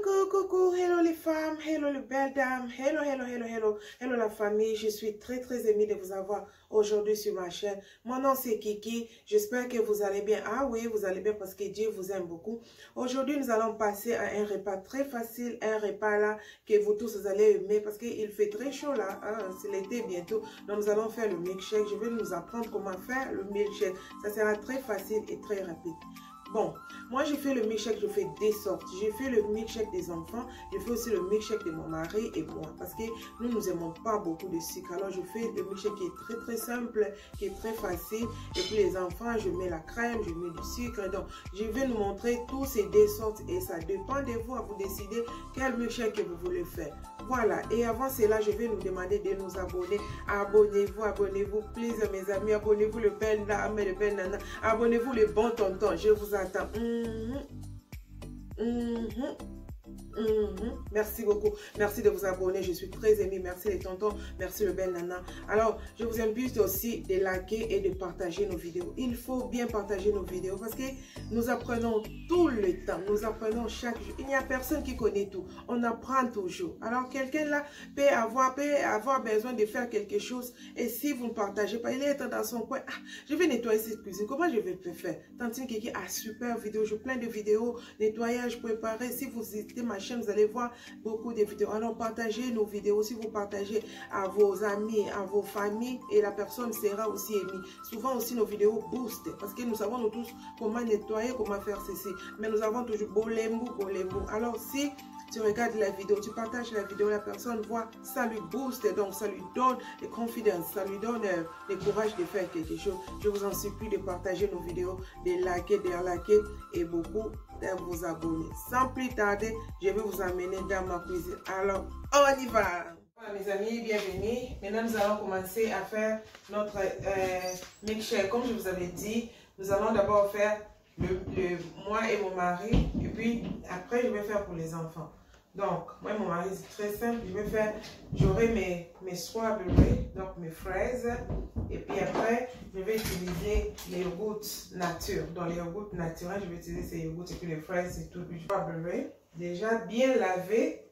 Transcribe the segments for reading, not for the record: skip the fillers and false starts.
Coucou, hello les femmes, hello les belles dames, hello la famille. Je suis très émue de vous avoir aujourd'hui sur ma chaîne. Mon nom c'est Kiki, j'espère que vous allez bien. Ah oui, vous allez bien parce que Dieu vous aime beaucoup. Aujourd'hui, nous allons passer à un repas très facile, un repas là que vous tous vous allez aimer parce qu'il fait très chaud là, hein? C'est l'été bientôt. Donc nous allons faire le milkshake. Je vais nous apprendre comment faire le milkshake. Ça sera très facile et très rapide. Bon, moi j'ai fait le milkshake, je fais des sortes. J'ai fait le milkshake des enfants, je fais aussi le milkshake de mon mari et moi. Parce que nous n'aimons pas beaucoup de sucre. Alors je fais le milkshake qui est très simple, qui est très facile. Et puis les enfants, je mets la crème, je mets du sucre. Donc je vais nous montrer tous ces deux sortes et ça dépend de vous à vous décider quel milkshake que vous voulez faire. Voilà, et avant cela, je vais nous demander de nous abonner. Abonnez-vous, please mes amis. Abonnez-vous le bel dame, le bel nana. Abonnez-vous les bons tontons, je vous attends. Merci beaucoup. Merci de vous abonner. Je suis très émue. Merci les tontons. Merci le bel nana. Alors, je vous invite aussi de liker et de partager nos vidéos. Il faut bien partager nos vidéos parce que nous apprenons tout le temps. Nous apprenons chaque jour. Il n'y a personne qui connaît tout. On apprend toujours. Alors, quelqu'un là peut avoir besoin de faire quelque chose et si vous ne partagez pas, il est dans son coin. Ah, je vais nettoyer cette cuisine. Comment je vais faire? Tantine Kiki a super vidéo. Je plein de vidéos, nettoyage, préparer. Si vous visitez ma chaîne, vous allez voir beaucoup de vidéos. Alors partagez nos vidéos. Si vous partagez à vos amis, à vos familles, et la personne sera aussi émue. Souvent aussi nos vidéos boostent parce que nous savons nous tous comment nettoyer, comment faire ceci. Mais nous avons toujours bolembo. Alors si tu regardes la vidéo, tu partages la vidéo, la personne voit, ça lui booste, donc ça lui donne de confiance, ça lui donne le courage de faire quelque chose. Je vous en supplie de partager nos vidéos, de liker et beaucoup de vous abonner. Sans plus tarder, je vais vous amener dans ma cuisine. Alors, on y va! Voilà mes amis, bienvenue. Maintenant, nous allons commencer à faire notre milkshake. Comme je vous avais dit, nous allons d'abord faire moi et mon mari, et puis après je vais faire pour les enfants. Donc moi et mon mari, c'est très simple. J'aurai mes strawberries, donc mes fraises, et puis après je vais utiliser les yogourts nature. Dans les yogourts naturels, je vais utiliser ces yogourts et puis les fraises et tout. Puis strawberries déjà bien lavé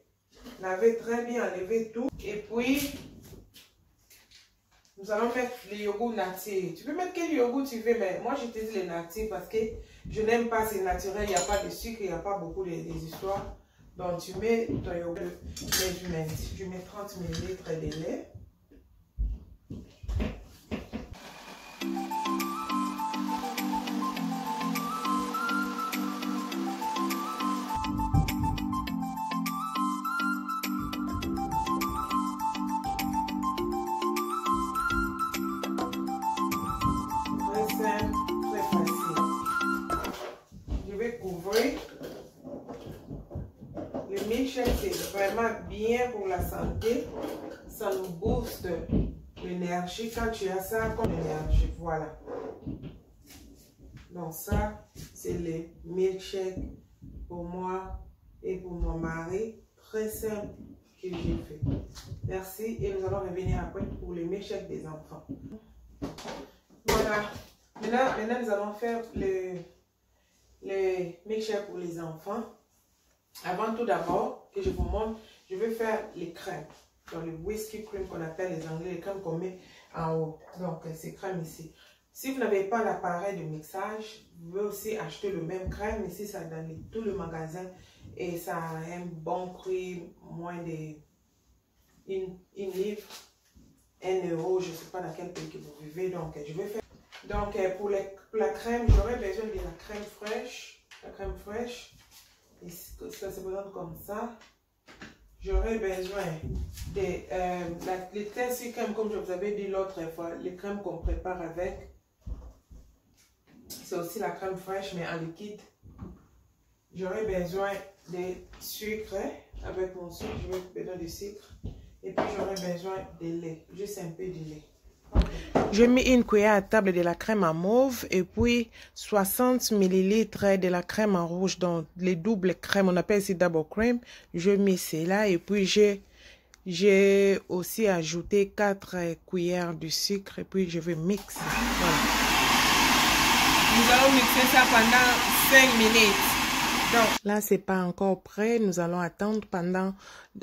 très bien, enlever tout, et puis nous allons mettre les yogourts nature. Tu peux mettre quel yogourt tu veux, mais moi j'utilise les nature parce que je n'aime pas, c'est naturel, il n'y a pas de sucre, il n'y a pas beaucoup d'histoires. Donc tu mets ton yogourt measurement. Je mets 30 ml de lait. Le milkshake, c'est vraiment bien pour la santé. Ça nous booste l'énergie. Quand tu as ça comme énergie, voilà. Donc ça, c'est le milkshake pour moi et pour mon mari. Très simple que j'ai fait. Merci et nous allons revenir après pour le milkshake des enfants. Voilà. Maintenant nous allons faire le milkshake pour les enfants. Avant tout d'abord, que je vous montre, je vais faire les crèmes. Dans le whisky cream qu'on appelle les anglais, les crèmes qu'on met en haut. Donc, ces crèmes ici. Si vous n'avez pas l'appareil de mixage, vous pouvez aussi acheter le même crème. Ici, ça donne tout le magasin. Et ça a un bon prix, moins de 1 livre, 1 euro. Je ne sais pas dans quel pays que vous vivez. Donc, je vais faire. Donc, pour la crème, j'aurai besoin de la crème fraîche. La crème fraîche. Et ça se présente comme ça. J'aurai besoin de les tests crème, comme je vous avais dit l'autre fois, les crèmes qu'on prépare avec. C'est aussi la crème fraîche, mais en liquide. J'aurai besoin de sucre. Avec mon sucre, j'aurai besoin de sucre. Et puis j'aurai besoin de lait, juste un peu de lait. J'ai mis une cuillère à table de la crème en mauve et puis 60 ml de la crème en rouge, donc les doubles crèmes, on appelle ici double cream. Je mets cela et puis j'ai aussi ajouté 4 cuillères de sucre et puis je vais mixer. Voilà. Nous allons mixer ça pendant 5 minutes. Donc là, c'est pas encore prêt. Nous allons attendre pendant,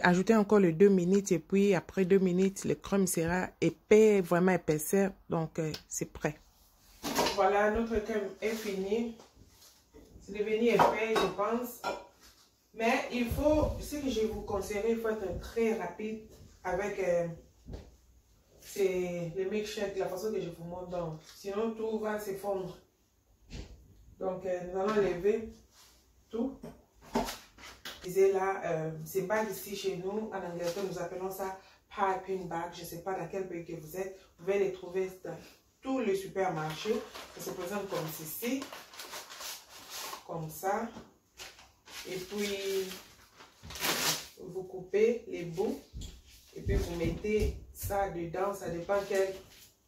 ajouter encore les 2 minutes et puis après 2 minutes, le crème sera épais, vraiment épaisseur. Donc c'est prêt. Voilà, notre crème est fini. C'est devenu épais, je pense. Mais il faut, ce que je vous conseillerais, il faut être très rapide avec le milkshake, la façon que je vous montre. Donc, sinon, tout va s'effondrer. Donc, nous allons lever tout. Là, ces bagues ici chez nous, en Angleterre, nous appelons ça piping bag. Je ne sais pas dans quel pays que vous êtes. Vous pouvez les trouver dans tous les supermarchés. Ça se présente comme ceci. Comme ça. Et puis, vous coupez les bouts. Et puis, vous mettez ça dedans. Ça dépend quel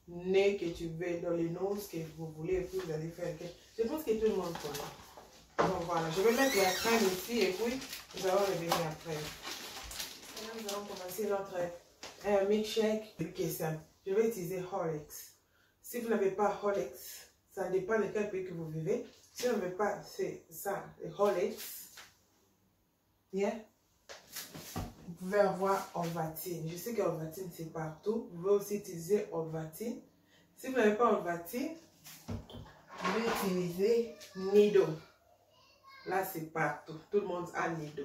nez que tu veux, dans les noses que vous voulez. Et puis, vous allez faire. Je pense que tout le monde connaît. Donc, voilà. Je vais mettre la crème ici. Et puis, nous allons revenir après. Maintenant, nous allons commencer notre milkshake. Qui est simple. Je vais utiliser Horlicks. Si vous n'avez pas Horlicks, ça dépend de quel pays que vous vivez. Si vous n'avez pas, c'est ça, les Horlicks. Yeah. Vous pouvez avoir Ovaltine. Je sais que Ovaltine c'est partout. Vous pouvez aussi utiliser Ovaltine. Si vous n'avez pas Ovaltine, vous pouvez utiliser Nido. Là c'est partout. Tout le monde a Nido.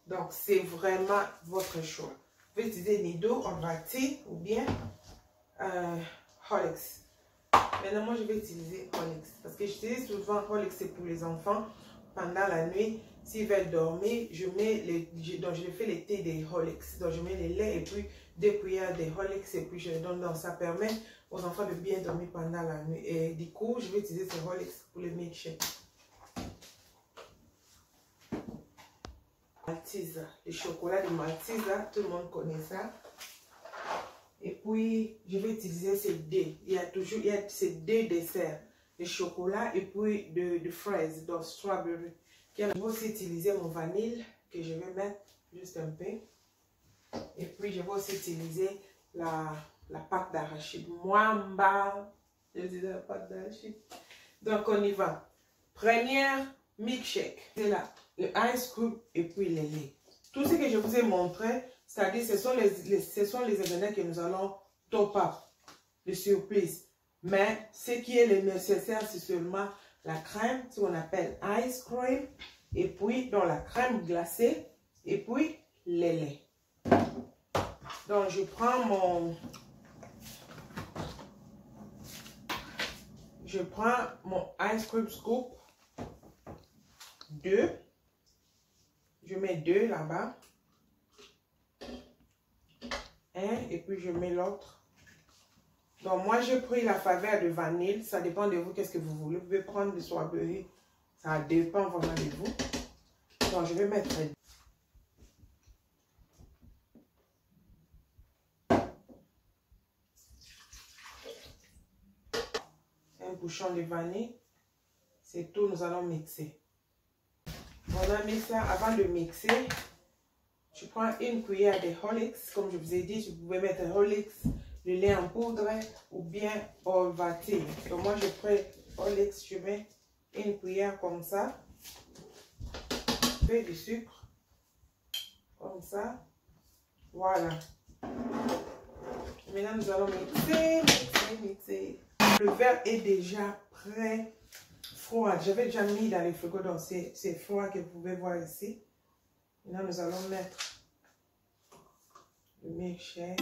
Donc c'est vraiment votre choix. Vous pouvez utiliser Nido, Ovaltine ou bien Horlicks. Maintenant moi je vais utiliser Horlicks. Parce que j'utilise souvent Horlicks, c'est pour les enfants. Pendant la nuit, s'ils veulent dormir, je fais les thés des Horlicks. Donc je mets les laits et puis 2 cuillères de Horlicks et puis je les donne. Donc ça permet aux enfants de bien dormir pendant la nuit. Et du coup, je vais utiliser ces Horlicks pour le milkshake. Malteser, le chocolat de Malteser, tout le monde connaît ça. Et puis, je vais utiliser ces 2. Il y a ces 2 desserts. De chocolat et puis de fraises, donc strawberry. Je vais aussi utiliser mon vanille que je vais mettre juste un peu. Et puis je vais aussi utiliser la pâte d'arachide. Mwamba. Je dis la pâte d'arachide. Donc on y va. Première milkshake. C'est là le ice cream et puis le lait. Tout ce que je vous ai montré, c'est-à-dire ce sont les ingrédients que nous allons top up. Le surprise. Mais ce qui est le nécessaire, c'est seulement la crème, ce qu'on appelle ice cream, et puis dans la crème glacée, et puis le lait. Donc je prends mon ice cream scoop 2. Je mets 2 là-bas. 1 et puis je mets l'autre. Donc, moi, j'ai pris la faveur de vanille. Ça dépend de vous, qu'est-ce que vous voulez. Vous pouvez prendre du strawberry. Ça dépend vraiment de vous. Donc, je vais mettre un bouchon de vanille. C'est tout, nous allons mixer. On a mis ça avant de mixer. Je prends 1 cuillère de Horlicks. Comme je vous ai dit, vous pouvez mettre Horlicks, le lait en poudre ou bien Ovaltine. Donc moi je prends Horlicks, je mets 1 cuillère comme ça. Un peu de sucre. Comme ça. Voilà. Maintenant nous allons mixer. Le verre est déjà prêt froid. J'avais déjà mis dans le frigo, donc c'est froid que vous pouvez voir ici. Maintenant nous allons mettre le milkshake.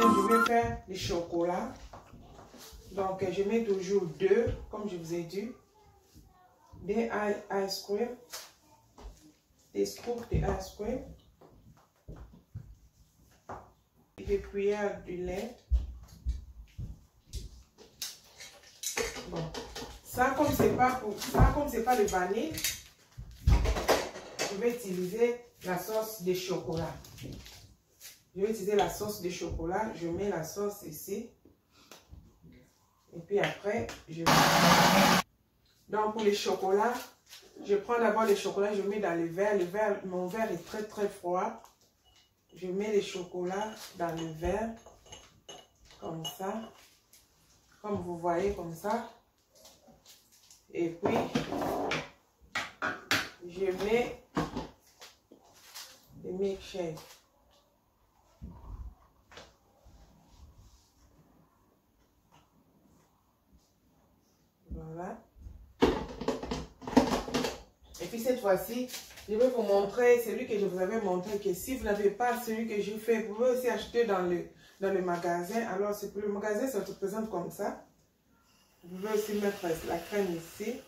Je vais faire du chocolat. Donc, je mets toujours 2, comme je vous ai dit. Des ice cream. Des scoops de ice cream. Et des cuillères de lait. Bon. Ça, comme c'est pas de vanille, je vais utiliser la sauce de chocolat. Je vais utiliser la sauce de chocolat. Je mets la sauce ici. Et puis après, je mets... Donc pour les chocolats, je prends d'abord le chocolat, je mets dans le verre. Mon verre est très très froid. je mets les chocolats dans le verre, comme ça, comme vous voyez, comme ça. Et puis, je mets le milkshake. Voilà. Et puis cette fois-ci, je vais vous montrer celui que je vous avais montré, que si vous n'avez pas celui que je fais, vous pouvez aussi acheter dans le magasin. Alors, le magasin, ça se présente comme ça. Vous pouvez aussi mettre la crème ici.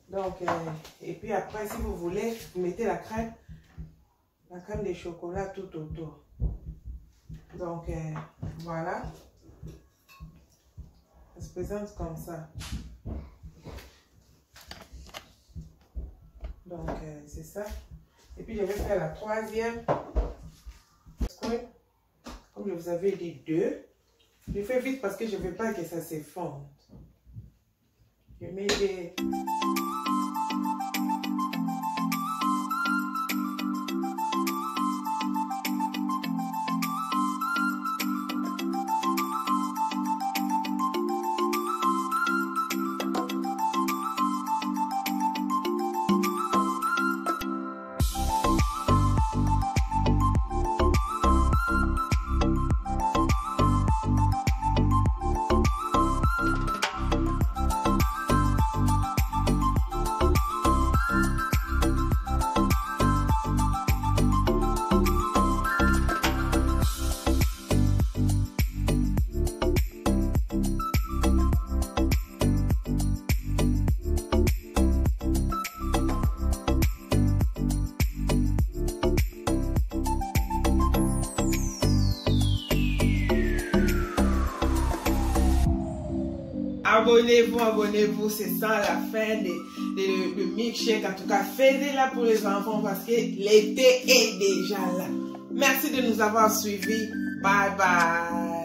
Donc, et puis après, si vous voulez, vous mettez la crème de chocolat tout autour. Donc, voilà. Ça se présente comme ça. Donc, c'est ça. Et puis, je vais faire la troisième. Comme je vous avais dit, 2. Je fais vite parce que je ne veux pas que ça s'effondre. Je mets des... Abonnez-vous, abonnez-vous, c'est ça la fin de milkshake. En tout cas, faites-la pour les enfants parce que l'été est déjà là. Merci de nous avoir suivis. Bye bye.